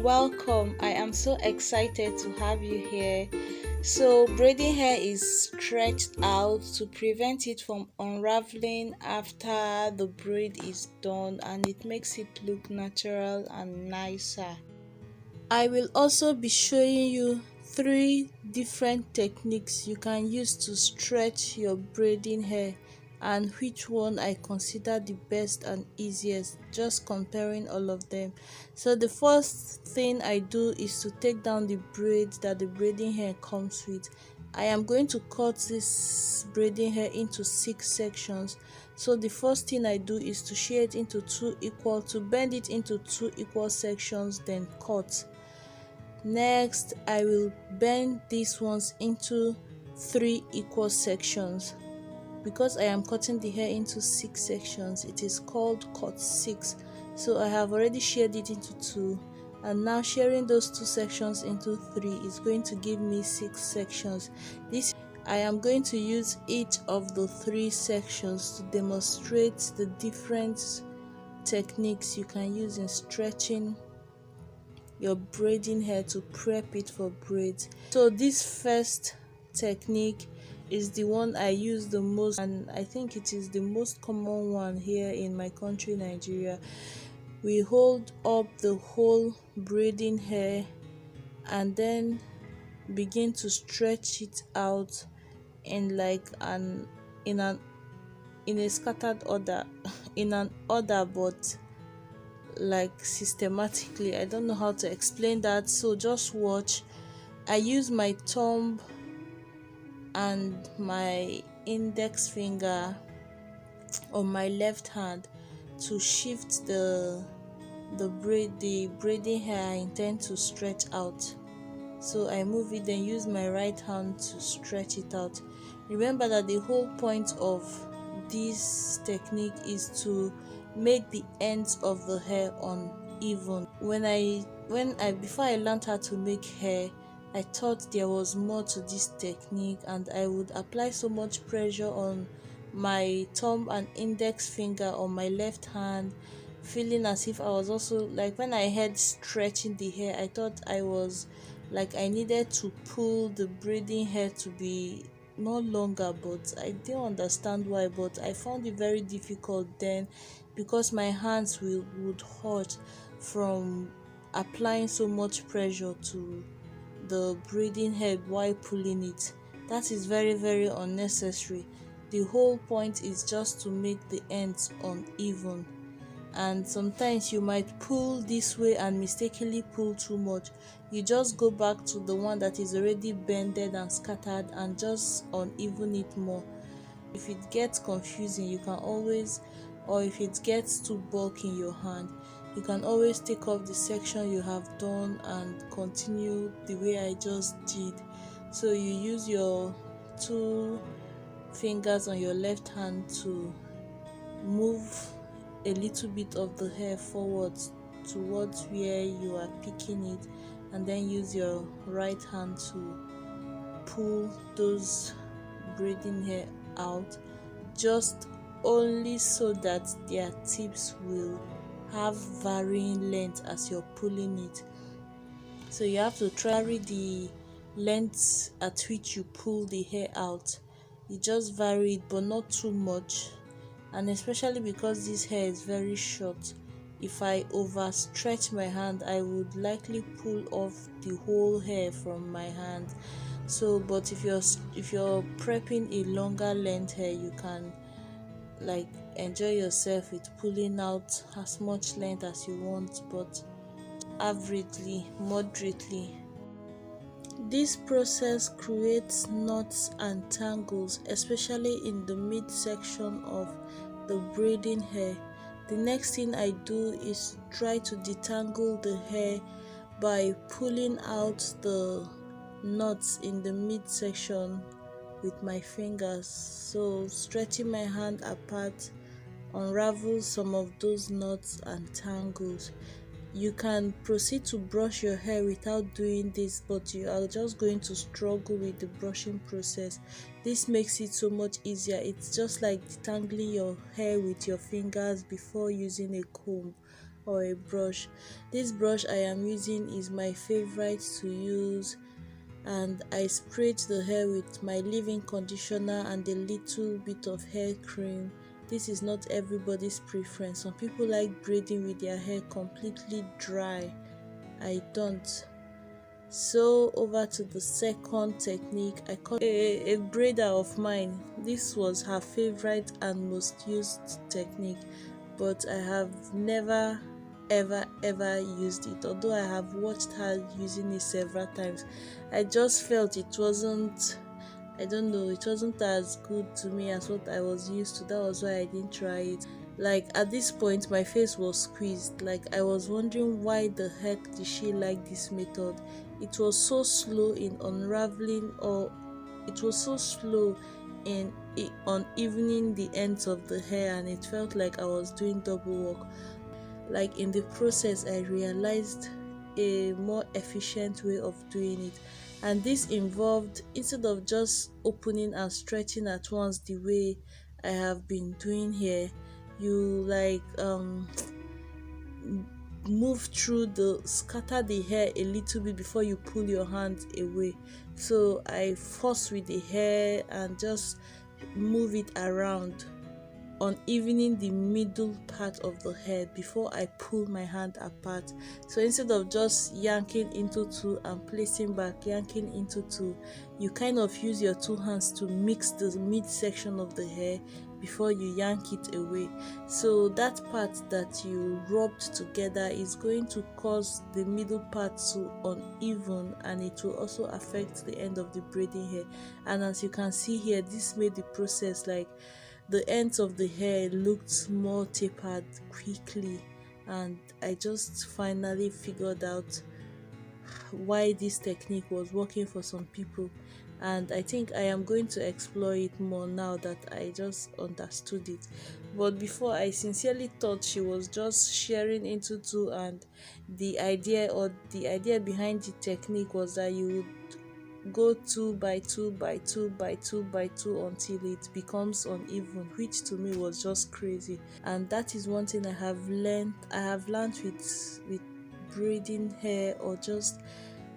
welcome. I am so excited to have you here. So, braiding hair is stretched out to prevent it from unraveling after the braid is done, and it makes it look natural and nicer. I will also be showing you three different techniques you can use to stretch your braiding hair and which one I consider the best and easiest, just comparing all of them. So the first thing I do is to take down the braids that the braiding hair comes with. I am going to cut this braiding hair into 6 sections. So the first thing I do is to shear it into bend it into two equal sections, then cut. Next, I will bend these ones into 3 equal sections. Because I am cutting the hair into 6 sections, it is called cut 6. So I have already sheared it into 2, and now sharing those 2 sections into 3 is going to give me 6 sections. I am going to use each of the 3 sections to demonstrate the different techniques you can use in stretching your braiding hair to prep it for braids. So this first technique is the one I use the most, and I think it is the most common one here in my country, Nigeria. We hold up the whole braiding hair and then begin to stretch it out in like an in an in a scattered order in an order, but like systematically. I don't know how to explain that, so just watch. I use my thumb and my index finger on my left hand to shift the braiding hair I intend to stretch out. So I move it, then use my right hand to stretch it out. Remember that the whole point of this technique is to make the ends of the hair uneven. Before I learned how to make hair, I thought there was more to this technique, and I would apply so much pressure on my thumb and index finger on my left hand, feeling as if I was also like, when I heard stretching the hair, I thought I was like I needed to pull the braiding hair to be no longer, but I didn't understand why. But I found it very difficult then, because my hands would hurt from applying so much pressure to the braiding hair while pulling it. That is very, very unnecessary. The whole point is just to make the ends uneven, and sometimes you might pull this way and mistakenly pull too much. You just go back to the one that is already bended and scattered and just uneven it more. If it gets confusing, you can always, or if it gets too bulky in your hand, you can always take off the section you have done and continue the way I just did. So you use your 2 fingers on your left hand to move a little bit of the hair forward towards where you are picking it, and then use your right hand to pull those braiding hair out, just only so that their tips will have varying length as you're pulling it. So you have to vary the length at which you pull the hair out. You just vary it, but not too much. And especially because this hair is very short, if I overstretch my hand, I would likely pull off the whole hair from my hand. So, but if you're prepping a longer length hair, you can like enjoy yourself with pulling out as much length as you want, but averagely, moderately. This process creates knots and tangles, especially in the midsection of the braiding hair. The next thing I do is try to detangle the hair by pulling out the knots in the midsection with my fingers. So stretching my hand apart unravels some of those knots and tangles. You can proceed to brush your hair without doing this, but you are just going to struggle with the brushing process. This makes it so much easier. It's just like detangling your hair with your fingers before using a comb or a brush. This brush I am using is my favorite to use, and I sprayed the hair with my leave-in conditioner and a little bit of hair cream. This is not everybody's preference. Some people like braiding with their hair completely dry. I don't. So over to the second technique. I call a braider of mine. This was her favorite and most used technique, but I have never ever used it. Although I have watched her using it several times, I just felt it wasn't, I don't know, it wasn't as good to me as what I was used to. That was why I didn't try it. Like at this point my face was squeezed. Like I was wondering why the heck did she like this method. It was so slow in unraveling, or it was so slow in unevening the ends of the hair, and it felt like I was doing double work. Like in the process I realized a more efficient way of doing it, and this involved, instead of just opening and stretching at once the way I have been doing here, you like move through the scatter the hair a little bit before you pull your hands away. So I force with the hair and just move it around, unevening the middle part of the hair before I pull my hand apart. So instead of just yanking into two and placing back, yanking into two, you kind of use your two hands to mix the midsection of the hair before you yank it away. So that part that you rubbed together is going to cause the middle part to uneven, and it will also affect the end of the braiding hair. And as you can see here, this made the process like the ends of the hair looked more tapered quickly, and I just finally figured out why this technique was working for some people, and I think I am going to explore it more now that I just understood it. But before, I sincerely thought she was just sharing into two, and the idea behind the technique was that you would go two by two by two by two by two until it becomes uneven, which to me was just crazy. And that is one thing I have learned with braiding hair, or just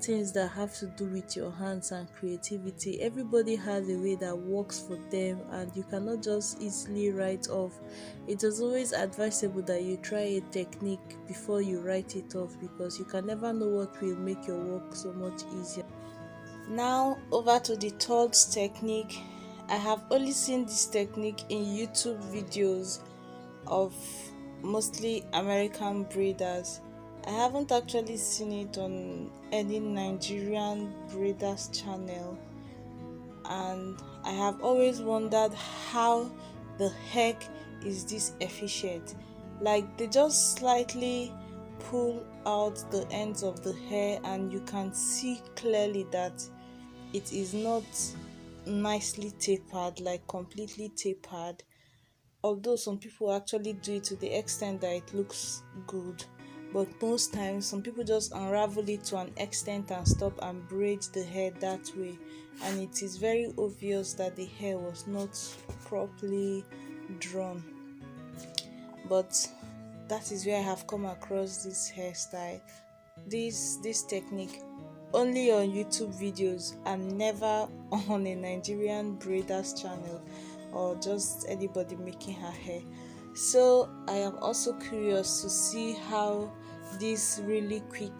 things that have to do with your hands and creativity. Everybody has a way that works for them, and you cannot just easily write off. It is always advisable that you try a technique before you write it off, because you can never know what will make your work so much easier. Now over to the third technique. I have only seen this technique in YouTube videos of mostly American braiders. I haven't actually seen it on any Nigerian braiders channel, and I have always wondered how the heck is this efficient. Like they just slightly pull out the ends of the hair, and you can see clearly that it is not nicely tapered, like completely tapered. Although some people actually do it to the extent that it looks good, but most times some people just unravel it to an extent and stop and braid the hair that way, and it is very obvious that the hair was not properly drawn. But that is where I have come across this hairstyle, this technique, only on YouTube videos, and never on a Nigerian braiders channel or just anybody making her hair. So I am also curious to see how this really quick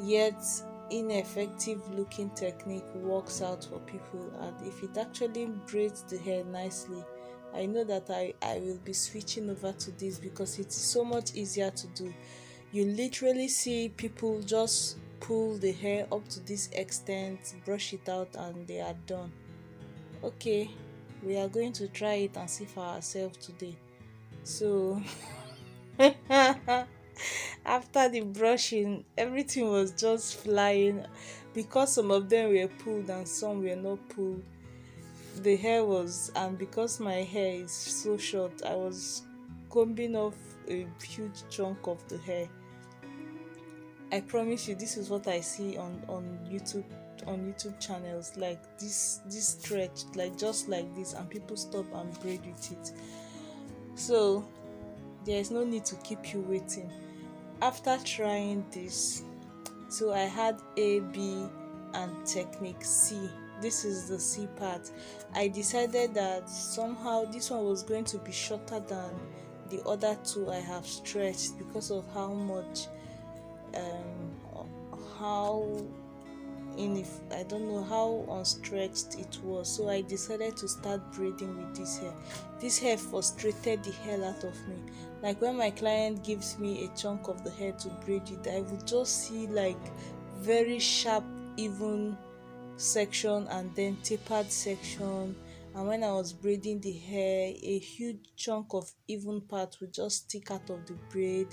yet ineffective looking technique works out for people, and if it actually braids the hair nicely. I know that I will be switching over to this because it's so much easier to do. You literally see people just pull the hair up to this extent, brush it out, and they are done. Okay, we are going to try it and see for ourselves today. So after the brushing, everything was just flying, because some of them were pulled and some were not pulled. The hair was, and because my hair is so short, I was combing off a huge chunk of the hair. I promise you, this is what I see on YouTube channels, like this stretch, like just like this, and people stop and braid with it. So there is no need to keep you waiting. After trying this, so I had A, B, and technique C. This is the C part. I decided that somehow this one was going to be shorter than the other two I have stretched, because of how much how in if I don't know how unstretched it was. So I decided to start braiding with this hair. This hair frustrated the hell out of me. Like when my client gives me a chunk of the hair to braid with, I would just see like very sharp even section and then tapered section, and when I was braiding the hair, a huge chunk of even part would just stick out of the braid.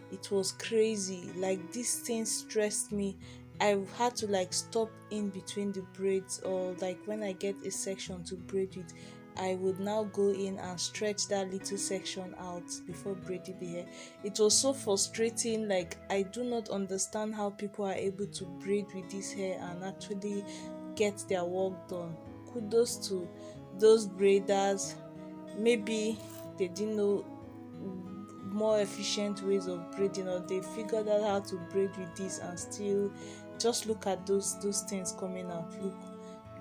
It was crazy. Like this thing stressed me. I had to like stop in between the braids, or like when I get a section to braid with, I would now go in and stretch that little section out before braiding the hair. It was so frustrating. Like I do not understand how people are able to braid with this hair and actually get their work done. Kudos to those braiders. Maybe they didn't know more efficient ways of braiding, or they figured out how to braid with this and still just look at those things coming out.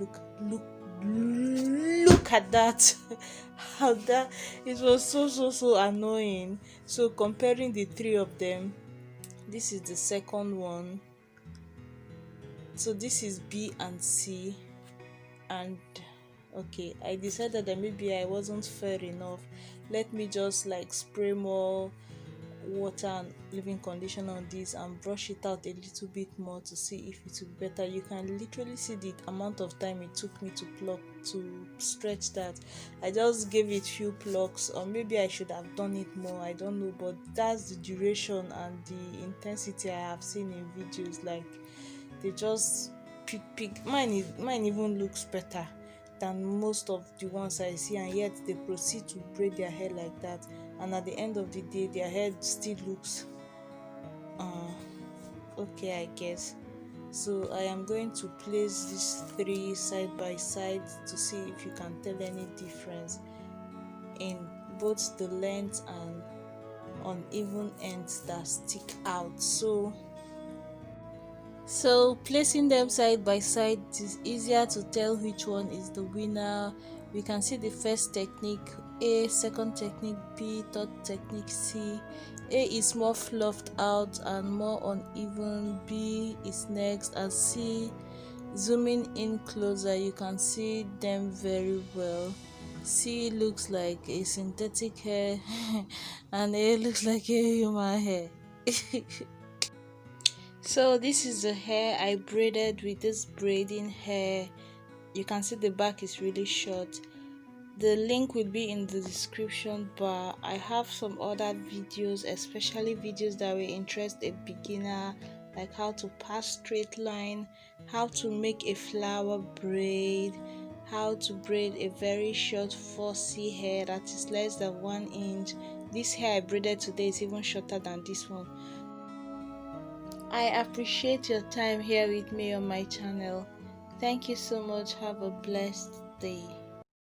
Look look look at that. How that, it was so annoying. So comparing the three of them, this is the second one. So this is B and C. And okay, I decided that maybe I wasn't fair enough. Let me just like spray more water and leave-in conditioner on this and brush it out a little bit more to see if it will be better. You can literally see the amount of time it took me to stretch that. I just gave it few plucks, or maybe I should have done it more, I don't know, but that's the duration and the intensity I have seen in videos. Like they just pick mine even looks better than most of the ones I see, and yet they proceed to braid their hair like that, and at the end of the day their hair still looks okay, I guess. So I am going to place these three side by side to see if you can tell any difference in both the length and uneven ends that stick out. So placing them side by side, it is easier to tell which one is the winner. We can see the first technique A, second technique B, third technique C. A is more fluffed out and more uneven, B is next, and C, zooming in closer, you can see them very well. C looks like a synthetic hair and A looks like a human hair. So this is the hair I braided with this braiding hair. You can see the back is really short. The link will be in the description bar. I have some other videos, especially videos that will interest a beginner, like how to pass straight line, how to make a flower braid, how to braid a very short fussy hair that is less than 1 inch. This hair I braided today is even shorter than this one. I appreciate your time here with me on my channel. Thank you so much. Have a blessed day.